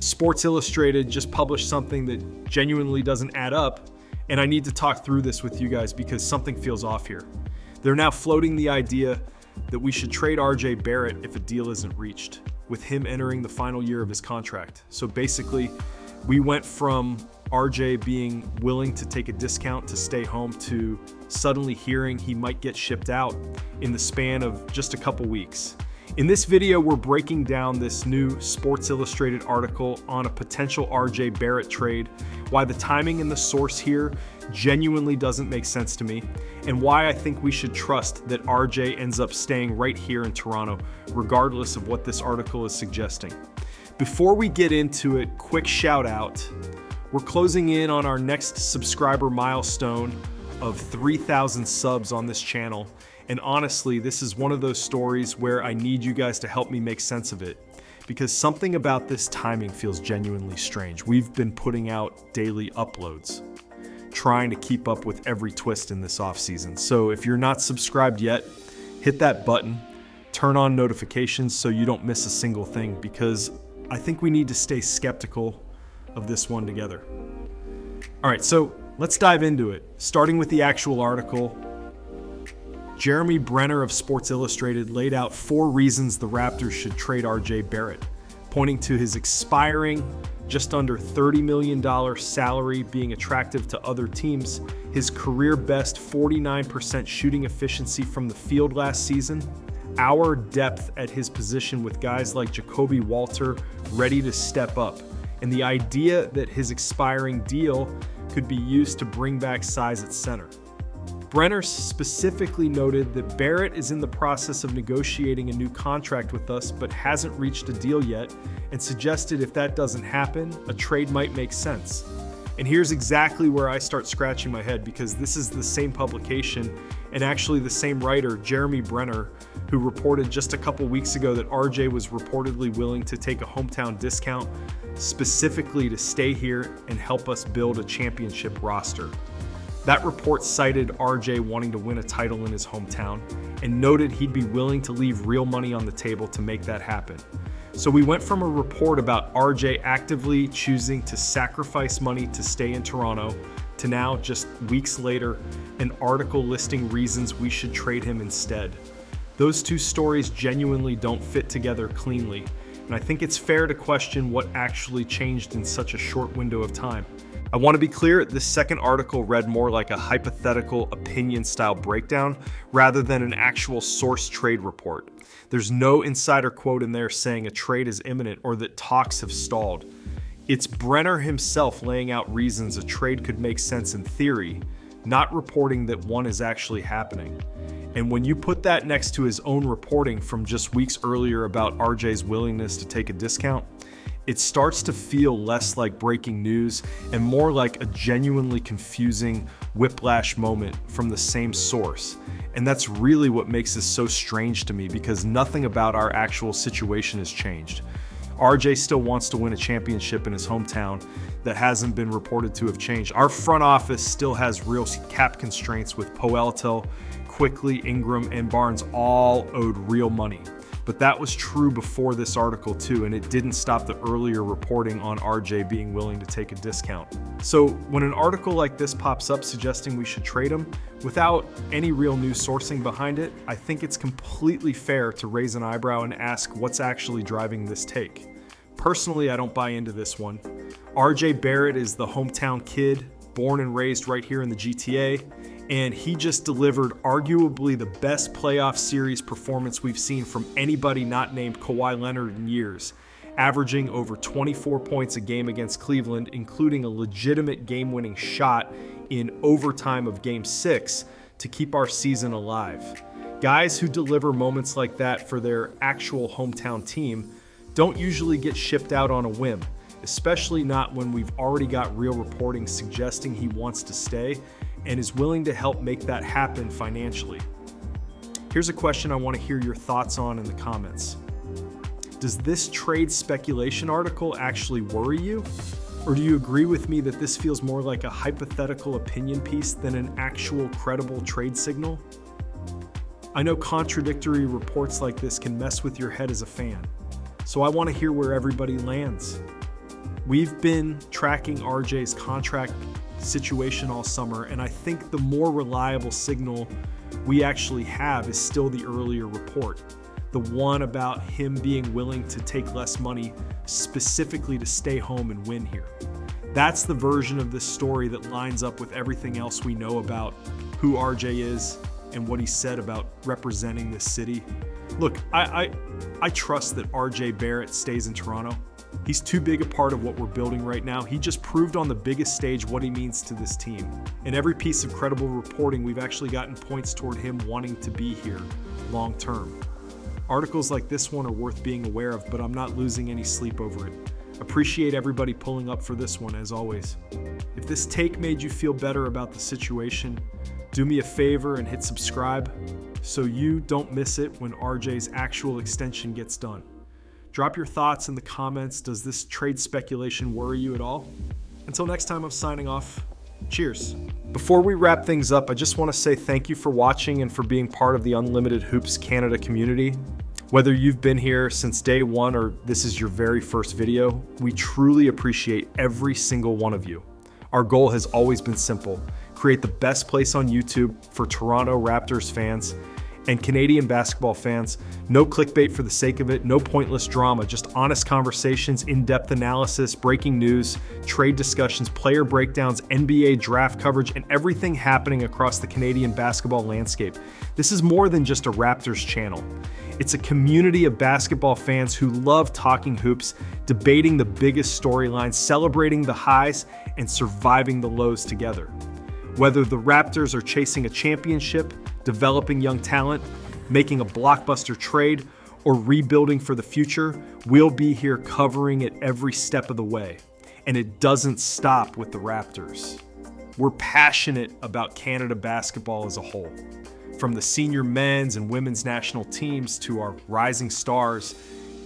Sports Illustrated just published something that genuinely doesn't add up, and I need to talk through this with you guys because something feels off here. They're now floating the idea that we should trade RJ Barrett if a deal isn't reached, with him entering the final year of his contract. So basically, we went from RJ being willing to take a discount to stay home to suddenly hearing he might get shipped out in the span of just a couple weeks. In this video, we're breaking down this new Sports Illustrated article on a potential RJ Barrett trade, why the timing and the source here genuinely doesn't make sense to me, and why I think we should trust that RJ ends up staying right here in Toronto, regardless of what this article is suggesting. Before we get into it, quick shout out. We're closing in on our next subscriber milestone of 3,000 subs on this channel. And honestly, this is one of those stories where I need you guys to help me make sense of it, because something about this timing feels genuinely strange. We've been putting out daily uploads, trying to keep up with every twist in this offseason. So if you're not subscribed yet, hit that button, turn on notifications so you don't miss a single thing, because I think we need to stay skeptical of this one together. All right, so let's dive into it. Starting with the actual article, Jeremy Brener of Sports Illustrated laid out 4 reasons the Raptors should trade RJ Barrett, pointing to his expiring, just under $30 million salary being attractive to other teams, his career best 49% shooting efficiency from the field last season, our depth at his position with guys like Jacoby Walter ready to step up, and the idea that his expiring deal could be used to bring back size at center. Brener specifically noted that Barrett is in the process of negotiating a new contract with us but hasn't reached a deal yet, and suggested if that doesn't happen, a trade might make sense. And here's exactly where I start scratching my head, because this is the same publication and actually the same writer, Jeremy Brener, who reported just a couple weeks ago that RJ was reportedly willing to take a hometown discount specifically to stay here and help us build a championship roster. That report cited RJ wanting to win a title in his hometown and noted he'd be willing to leave real money on the table to make that happen. So we went from a report about RJ actively choosing to sacrifice money to stay in Toronto to now, just weeks later, an article listing reasons we should trade him instead. Those two stories genuinely don't fit together cleanly, and I think it's fair to question what actually changed in such a short window of time. I want to be clear, this second article read more like a hypothetical opinion-style breakdown rather than an actual source trade report. There's no insider quote in there saying a trade is imminent or that talks have stalled. It's Brener himself laying out reasons a trade could make sense in theory, not reporting that one is actually happening. And when you put that next to his own reporting from just weeks earlier about RJ's willingness to take a discount, it starts to feel less like breaking news and more like a genuinely confusing whiplash moment from the same source. And that's really what makes this so strange to me, because nothing about our actual situation has changed. RJ still wants to win a championship in his hometown that hasn't been reported to have changed. Our front office still has real cap constraints with Poeltel, Quickly, Ingram, and Barnes all owed real money. But that was true before this article too, and it didn't stop the earlier reporting on RJ being willing to take a discount. So when an article like this pops up suggesting we should trade him, without any real news sourcing behind it, I think it's completely fair to raise an eyebrow and ask what's actually driving this take. Personally, I don't buy into this one. RJ Barrett is the hometown kid, born and raised right here in the GTA, and he just delivered arguably the best playoff series performance we've seen from anybody not named Kawhi Leonard in years, averaging over 24 points a game against Cleveland, including a legitimate game-winning shot in overtime of Game 6 to keep our season alive. Guys who deliver moments like that for their actual hometown team don't usually get shipped out on a whim, especially not when we've already got real reporting suggesting he wants to stay and is willing to help make that happen financially. Here's a question I want to hear your thoughts on in the comments. Does this trade speculation article actually worry you? Or do you agree with me that this feels more like a hypothetical opinion piece than an actual credible trade signal? I know contradictory reports like this can mess with your head as a fan, so I want to hear where everybody lands. We've been tracking RJ's contract situation all summer, and I think the more reliable signal we actually have is still the earlier report. The one about him being willing to take less money specifically to stay home and win here. That's the version of this story that lines up with everything else we know about who RJ is and what he said about representing this city. Look, I trust that RJ Barrett stays in Toronto. He's too big a part of what we're building right now. He just proved on the biggest stage what he means to this team. In every piece of credible reporting, we've actually gotten points toward him wanting to be here long term. Articles like this one are worth being aware of, but I'm not losing any sleep over it. Appreciate everybody pulling up for this one, as always. If this take made you feel better about the situation, do me a favor and hit subscribe so you don't miss it when RJ's actual extension gets done. Drop your thoughts in the comments. Does this trade speculation worry you at all? Until next time, I'm signing off. Cheers. Before we wrap things up, I just want to say thank you for watching and for being part of the Unlimited Hoops Canada community. Whether you've been here since day one or this is your very first video, we truly appreciate every single one of you. Our goal has always been simple: create the best place on YouTube for Toronto Raptors fans and Canadian basketball fans. No clickbait for the sake of it, no pointless drama, just honest conversations, in-depth analysis, breaking news, trade discussions, player breakdowns, NBA draft coverage, and everything happening across the Canadian basketball landscape. This is more than just a Raptors channel. It's a community of basketball fans who love talking hoops, debating the biggest storylines, celebrating the highs, and surviving the lows together. Whether the Raptors are chasing a championship, developing young talent, making a blockbuster trade, or rebuilding for the future, we'll be here covering it every step of the way. And it doesn't stop with the Raptors. We're passionate about Canada basketball as a whole. From the senior men's and women's national teams to our rising stars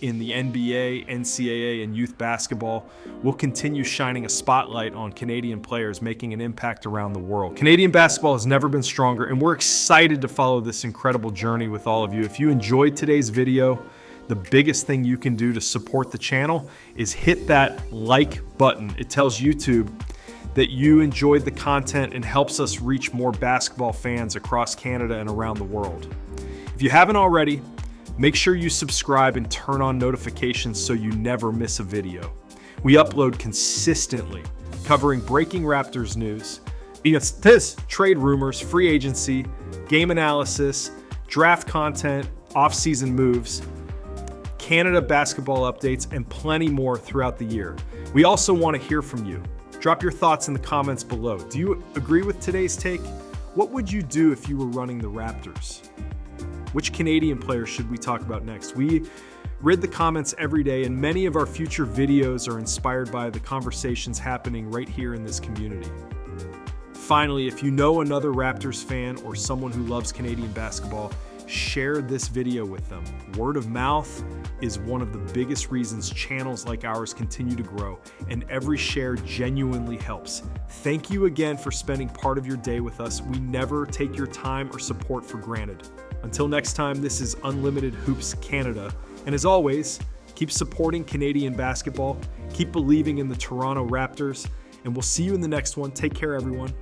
in the NBA, NCAA, and youth basketball, we'll continue shining a spotlight on Canadian players making an impact around the world. Canadian basketball has never been stronger, and we're excited to follow this incredible journey with all of you. If you enjoyed today's video, the biggest thing you can do to support the channel is hit that like button. It tells YouTube that you enjoyed the content and helps us reach more basketball fans across Canada and around the world. If you haven't already, make sure you subscribe and turn on notifications so you never miss a video. We upload consistently, covering breaking Raptors news, trade rumors, free agency, game analysis, draft content, off-season moves, Canada basketball updates, and plenty more throughout the year. We also want to hear from you. Drop your thoughts in the comments below. Do you agree with today's take? What would you do if you were running the Raptors? Which Canadian players should we talk about next? We read the comments every day, and many of our future videos are inspired by the conversations happening right here in this community. Finally, if you know another Raptors fan or someone who loves Canadian basketball, share this video with them. Word of mouth is one of the biggest reasons channels like ours continue to grow, and every share genuinely helps. Thank you again for spending part of your day with us. We never take your time or support for granted. Until next time, this is Unlimited Hoops Canada, and as always, keep supporting Canadian basketball, keep believing in the Toronto Raptors, and we'll see you in the next one. Take care, everyone.